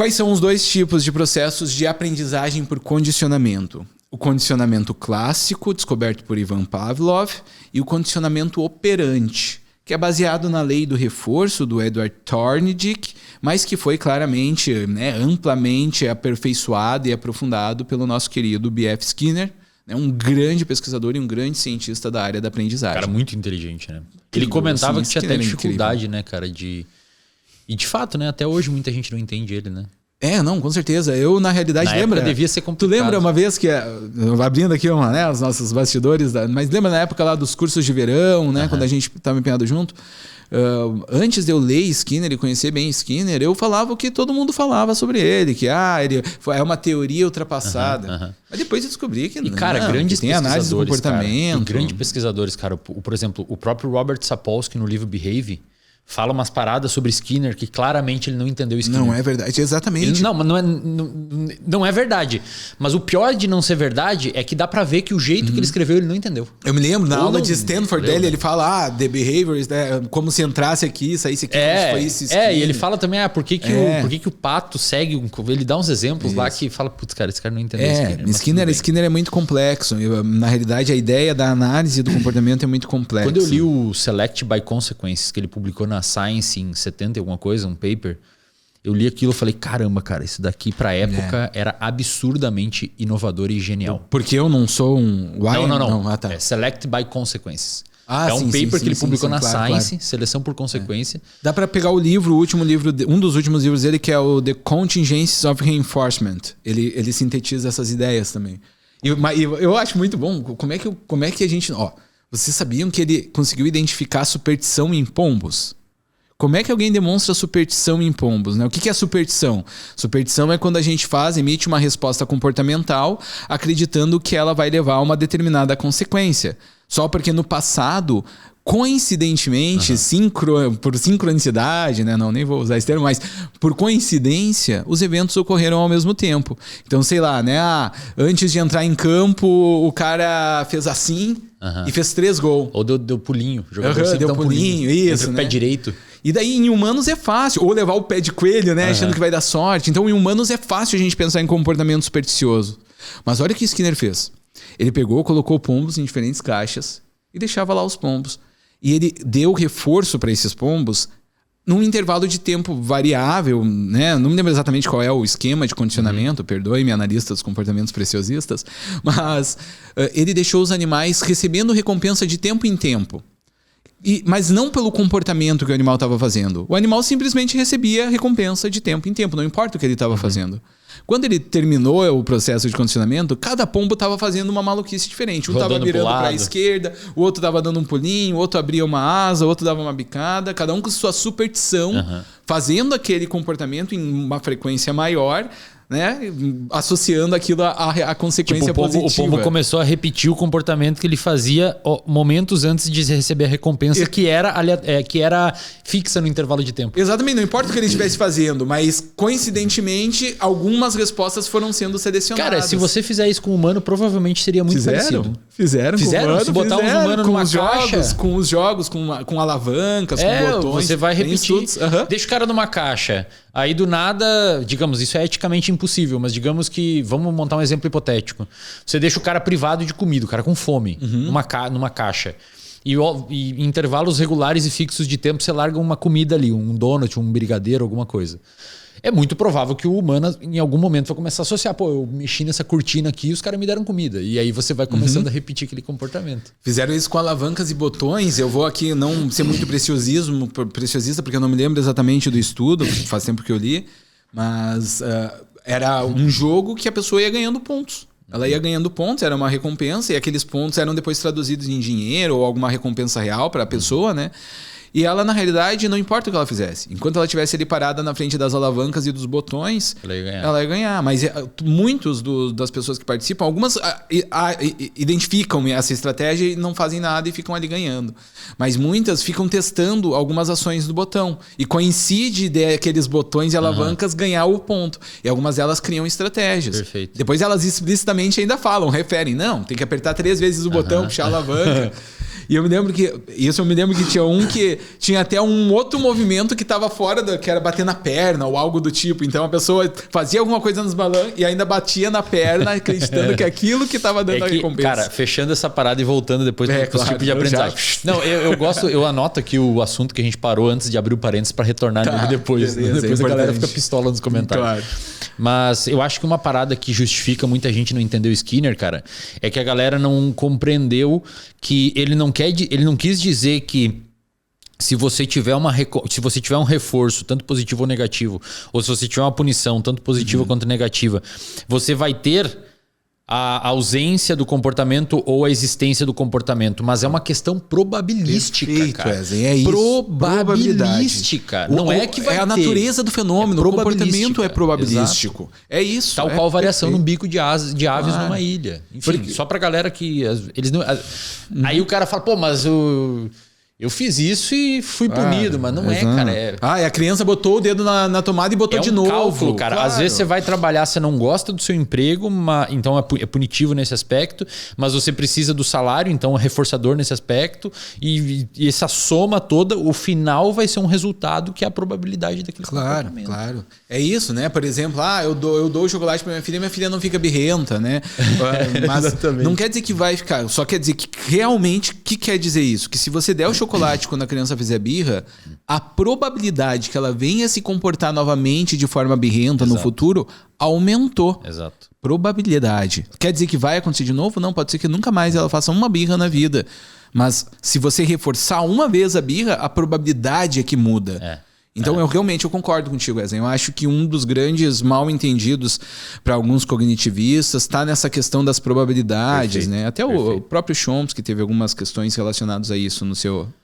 Quais são os dois tipos de processos de aprendizagem por condicionamento? O condicionamento clássico, descoberto por Ivan Pavlov, e o condicionamento operante, que é baseado na lei do reforço do Edward Thorndike, mas que foi claramente, amplamente aperfeiçoado e aprofundado pelo nosso querido B.F. Skinner, um grande pesquisador e um grande cientista da área da aprendizagem. Cara, muito inteligente, né? Ele comentava que tinha até dificuldade, né, cara, de... E de fato, né, até hoje muita gente não entende ele, né? Não, com certeza. Eu, na realidade, lembra? Devia ser complicado. Tu lembra uma vez que, abrindo aqui os nossos bastidores, mas lembra na época lá dos cursos de verão, né? Quando a gente estava empenhado junto? Antes de eu ler Skinner e conhecer bem Skinner, eu falava o que todo mundo falava sobre ele, que ele é uma teoria ultrapassada. Mas depois eu descobri que grandes que tem análise do comportamento. Grandes pesquisadores, cara. Por exemplo, o próprio Robert Sapolsky no livro Behave fala umas paradas sobre Skinner que claramente ele não entendeu Skinner. Não é verdade, exatamente. Não é verdade. Mas o pior de não ser verdade é que dá pra ver que o jeito que ele escreveu ele não entendeu. Eu me lembro, na aula de Stanford dele, ele fala, the behaviors, né, como se entrasse aqui, saísse aqui, como se fosse e ele fala também, por que o pato segue... Ele dá uns exemplos lá que fala, putz, cara, esse cara não entendeu Skinner é muito complexo. Na realidade, a ideia da análise do comportamento é muito complexa. Quando eu li o Select by Consequences, que ele publicou na Science em 70 alguma coisa, um paper, eu li aquilo e falei, caramba, cara, isso daqui pra época era absurdamente inovador e genial. Porque eu não sou um... Não. É Select by Consequences. É um paper que ele publicou na Science, Seleção por Consequência. Dá pra pegar o último livro, um dos últimos livros dele, que é o The Contingencies of Reinforcement. Ele sintetiza essas ideias também. E eu acho muito bom, como é que a gente... vocês sabiam que ele conseguiu identificar superstição em pombos? Como é que alguém demonstra superstição em pombos, né? O que é superstição? Superstição é quando a gente emite uma resposta comportamental acreditando que ela vai levar a uma determinada consequência. Só porque no passado, coincidentemente, por sincronicidade, né? Não, nem vou usar esse termo, mas por coincidência, os eventos ocorreram ao mesmo tempo. Então, sei lá, né? Antes de entrar em campo, o cara fez assim e fez 3 gols. Ou deu pulinho. O jogador deu pulinho, isso, entre o pé direito. E daí em humanos é fácil. Ou levar o pé de coelho, né? Achando que vai dar sorte. Então em humanos é fácil a gente pensar em comportamento supersticioso. Mas olha o que Skinner fez. Ele colocou pombos em diferentes caixas e deixava lá os pombos. E ele deu reforço para esses pombos num intervalo de tempo variável, né? Não me lembro exatamente qual é o esquema de condicionamento, perdoe-me, analista dos comportamentos preciosistas, mas ele deixou os animais recebendo recompensa de tempo em tempo. Mas não pelo comportamento que o animal estava fazendo. O animal simplesmente recebia recompensa de tempo em tempo, não importa o que ele estava fazendo. Quando ele terminou o processo de condicionamento, cada pombo estava fazendo uma maluquice diferente. Um estava virando para a esquerda, o outro estava dando um pulinho, o outro abria uma asa, o outro dava uma bicada, cada um com sua superstição, fazendo aquele comportamento em uma frequência maior, né? Associando aquilo à consequência positiva. O pombo começou a repetir o comportamento que ele fazia momentos antes de receber a recompensa, que era fixa no intervalo de tempo. Exatamente, não importa o que ele estivesse fazendo, mas coincidentemente algumas respostas foram sendo selecionadas. Cara, se você fizer isso com o humano, provavelmente seria muito parecido. Fizeram com o humano, se botar os humanos numa caixa, com os jogos, com alavancas, com botões. Você vai repetir. Deixa o cara numa caixa. Aí do nada, digamos, isso é eticamente impossível, mas digamos que, vamos montar um exemplo hipotético. Você deixa o cara privado de comida, o cara com fome, numa caixa. E em intervalos regulares e fixos de tempo, você larga uma comida ali, um donut, um brigadeiro, alguma coisa. É muito provável que o humano, em algum momento, vai começar a associar. Eu mexi nessa cortina aqui e os caras me deram comida. E aí você vai começando a repetir aquele comportamento. Fizeram isso com alavancas e botões. Eu vou aqui não ser muito preciosista, porque eu não me lembro exatamente do estudo, faz tempo que eu li. Mas era um jogo que a pessoa ia ganhando pontos. Ela ia ganhando pontos, era uma recompensa, e aqueles pontos eram depois traduzidos em dinheiro ou alguma recompensa real para a pessoa, né? E ela, na realidade, não importa o que ela fizesse. Enquanto ela estivesse ali parada na frente das alavancas e dos botões, ela ia ganhar. Mas muitos das pessoas que participam, algumas identificam essa estratégia e não fazem nada e ficam ali ganhando. Mas muitas ficam testando algumas ações do botão. E coincide daqueles botões e alavancas ganhar o ponto. E algumas delas criam estratégias. Perfeito. Depois elas explicitamente ainda falam, referem. Não, tem que apertar 3 vezes o botão, puxar a alavanca. E eu me lembro que tinha um que tinha até um outro movimento que tava fora, que era bater na perna ou algo do tipo. Então a pessoa fazia alguma coisa nos balões e ainda batia na perna, acreditando que aquilo que tava dando a recompensa. Cara, fechando essa parada e voltando depois para esse tipo de aprendizagem. Não, eu anoto aqui o assunto que a gente parou antes de abrir o parênteses para retornar nele depois. Beleza, depois a galera fica pistola nos comentários. Claro. Mas eu acho que uma parada que justifica muita gente não entender o Skinner, cara, é que a galera não compreendeu que ele não quis dizer que se você tiver um reforço, tanto positivo ou negativo, ou se você tiver uma punição, tanto positiva quanto negativa, você vai ter a ausência do comportamento ou a existência do comportamento, mas é uma questão probabilística, perfeito, cara. Wesley, é isso. Probabilística. Não é que vai ter. É a natureza do fenômeno, o comportamento é probabilístico. Exato. É isso. Tal qual variação no bico de aves numa ilha. Enfim, só pra galera que eles não... Aí o cara fala, pô, mas eu fiz isso e fui punido, mas não é, cara. E a criança botou o dedo na tomada e botou de novo. Cálculo, cara. Claro. Às vezes você vai trabalhar, você não gosta do seu emprego, então é punitivo nesse aspecto, mas você precisa do salário, então é reforçador nesse aspecto, e essa soma toda, o final vai ser um resultado que é a probabilidade daquele comportamento. Claro. É isso, né? Por exemplo, eu dou chocolate pra minha filha não fica birrenta, né? Mas não quer dizer que vai ficar, só quer dizer que realmente, o que quer dizer isso? Que se você der o chocolate quando a criança fizer birra, a probabilidade que ela venha se comportar novamente de forma birrenta no futuro aumentou. Exato. Probabilidade. Quer dizer que vai acontecer de novo? Não, pode ser que nunca mais ela faça uma birra na vida. Mas se você reforçar uma vez a birra, a probabilidade é que muda. Então eu realmente concordo contigo, Wesley. Eu acho que um dos grandes mal entendidos para alguns cognitivistas está nessa questão das probabilidades, né? Até o próprio Chomsky teve algumas questões relacionadas a isso no seu